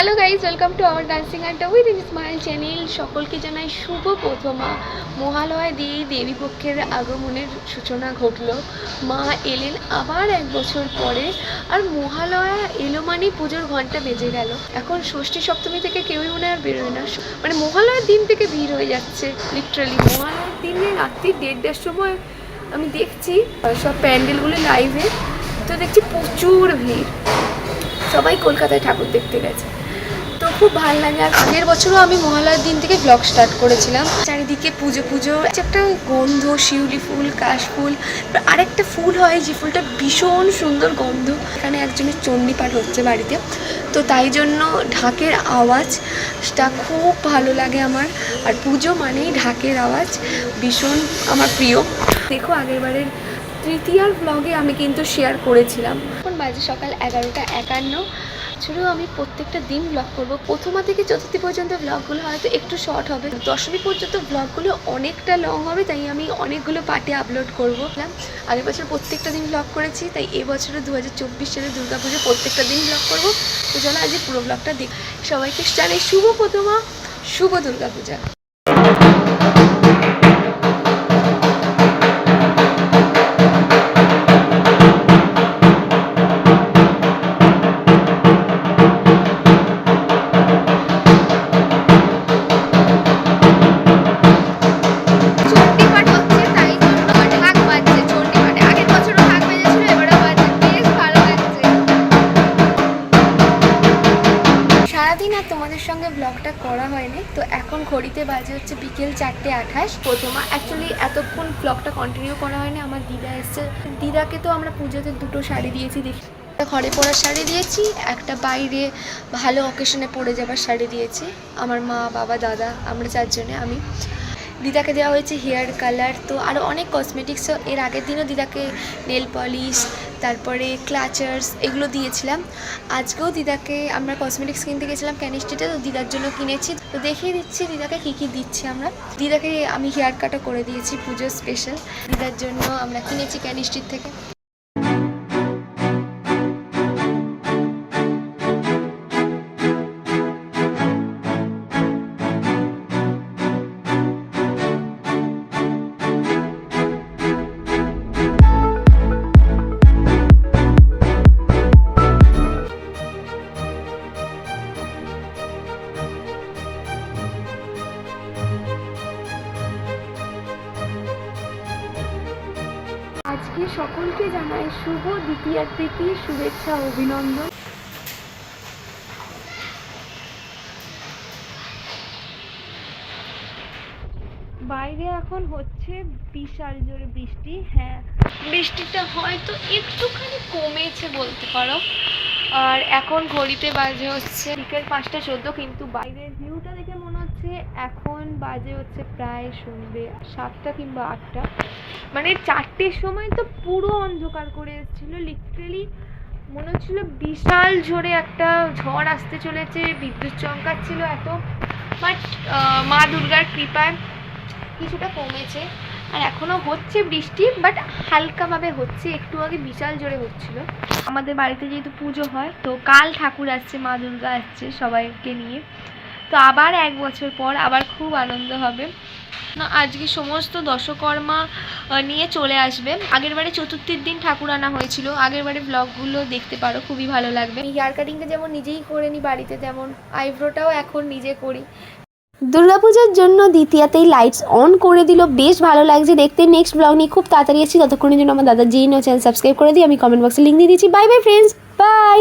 Hello guys, welcome to our dancing আড্ডা with smile channel. সকলকে জানাই শুভ প্রথমা। মহালয়া দিয়ে দেবীপক্ষের আগমনের সূচনা ঘটলো। মা এলেন আবার এক বছর পরে। আর মহালয়া এলো মানে পুজোর ঘন্টা বেজে গেল। এখন ষষ্ঠী সপ্তমী থেকে কেউই মনে আর বেরোয় না, মানে মহালয়ার দিন থেকে ভিড় হয়ে যাচ্ছে লিটারালি। মহালয়ার দিনে রাত্রি 1:30টার সময় আমি দেখছি সব প্যান্ডেলগুলো লাইভে, তো দেখছি প্রচুর ভিড়। সবাই কলকাতায় ঠাকুর দেখতে গেছে, তো খুব ভালো লাগে। আর আগের বছরও আমি মহালয়ার দিন থেকে ব্লগ স্টার্ট করেছিলাম। চারিদিকে পুজো পুজো, একটা গন্ধ, শিউলি ফুল, কাশ ফুল, আরেকটা ফুল হয় যে ফুলটা ভীষণ সুন্দর গন্ধ। এখানে একজনের চণ্ডীপাঠ হচ্ছে বাড়িতে, তো তাই জন্য ঢাকের আওয়াজটা খুব ভালো লাগে আমার। আর পুজো মানেই ঢাকের আওয়াজ, ভীষণ আমার প্রিয়। দেখো, আগেরবারের তৃতীয়ার ব্লগে আমি কিন্তু শেয়ার করেছিলাম। এখন বাজে সকাল 11:51। শুধু আমি প্রত্যেকটা দিন ব্লগ করব। প্রথমা থেকে চতুর্থী পর্যন্ত ব্লগগুলো হয়তো একটু শর্ট হবে, দশমী পর্যন্ত ব্লগগুলো অনেকটা লং হবে, তাই আমি অনেকগুলো পার্টে আপলোড করবো। আগের বছর প্রত্যেকটা দিন ব্লগ করেছি, তাই এবছরে 2024 সালে দুর্গাপুজো প্রত্যেকটা দিন ব্লগ করবো। তো চলো আজ পুরো ব্লগটা দেখ। সবাইকে জানাই শুভ প্রথমা, শুভ দুর্গাপূজা। সারাদিন আর তোমাদের সঙ্গে ব্লগটা করা হয়নি, তো এখন ঘড়িতে বাজে হচ্ছে বিকেল 4:28। প্রথমা অ্যাকচুয়ালি এতক্ষণ ব্লগটা কন্টিনিউ করা হয়নি, আমার দিদা এসছে। দিদাকে তো আমরা পুজোতে দুটো শাড়ি দিয়েছি, দেখি ঘরে পরার শাড়ি দিয়েছি, একটা বাইরে ভালো অকেশনে পরে যাবার শাড়ি দিয়েছি। আমার মা, বাবা, দাদা, আমরা চারজনে। আমি দিদাকে দেওয়া হয়েছে হেয়ার কালার, তো আরও অনেক কসমেটিক্সও। এর আগের দিনও দিদাকে নেল পলিশ, তারপরে ক্লাচার্স, এগুলো দিয়েছিলাম। আজকেও দিদাকে আমরা কসমেটিক্স কিনতে গেছিলাম ক্যানিস্ট্রিতে, তো দিদার জন্য কিনেছি। তো দেখিয়ে দিচ্ছি দিদাকে কী কী দিচ্ছি আমরা। দিদাকে আমি হেয়ার কাটও করে দিয়েছি পুজোর স্পেশাল। দিদার জন্য আমরা কিনেছি ক্যানিস্ট্রির থেকে। আজকে সকলকে জানাই শুভ দ্বিতীয়ার প্রীতি, শুভেচ্ছা, অভিনন্দন। বাইরে এখন হচ্ছে বিশাল জোরে বৃষ্টি। হ্যাঁ, বৃষ্টিটা হয়তো একটুখানি কমেছে বলতে পারো। আর এখন ঘড়িতে বাজে হচ্ছে বিকেল 5:14, কিন্তু বাইরের ভিউটা দেখে মনে হচ্ছে এখন বাজে হচ্ছে প্রায় সন্ধ্যে 7টা কিংবা 8টা। মানে 4টের সময় তো পুরো অন্ধকার করে এসেছিল, লিটারেলি মনে হচ্ছিল বিশাল জোরে একটা ঝড় আসতে চলেছে, বিদ্যুৎ চমকাচ্ছিল এত। বাট মা দুর্গার কৃপায় কিছুটা কমেছে। আর এখনও হচ্ছে বৃষ্টি, বাট হালকাভাবে হচ্ছে, একটু আগে বিশাল জোরে হচ্ছিল। আমাদের বাড়িতে যেহেতু পুজো হয়, তো কাল ঠাকুর আসছে, মা দুর্গা আসছে সবাইকে নিয়ে, তো আবার এক বছর পর আবার খুব আনন্দ হবে না। আজকে সমস্ত দশকর্মা নিয়ে চলে আসবে। আগের বারে চতুর্থীর দিন ঠাকুর আনা হয়েছিল, আগের বারে ব্লগগুলো দেখতে পারো, খুবই ভালো লাগবে। হেয়ার কাটিংটা যেমন নিজেই করে নিই বাড়িতে, তেমন আইব্রোটাও এখন নিজে করি। দুর্গাপূজার জন্য দ্বিতীয়াতেই লাইটস অন করে দিল, বেশ ভালো লাগছে দেখতে। নেক্সট ব্লগ নিয়ে খুব তাড়াতাড়ি আসছি, ততক্ষণের জন্য আমার দাদা চ্যানেল সাবস্ক্রাইব করে দিই। আমি কমেন্ট বক্সে লিঙ্ক দিয়ে দিচ্ছি। Bye bye friends, by.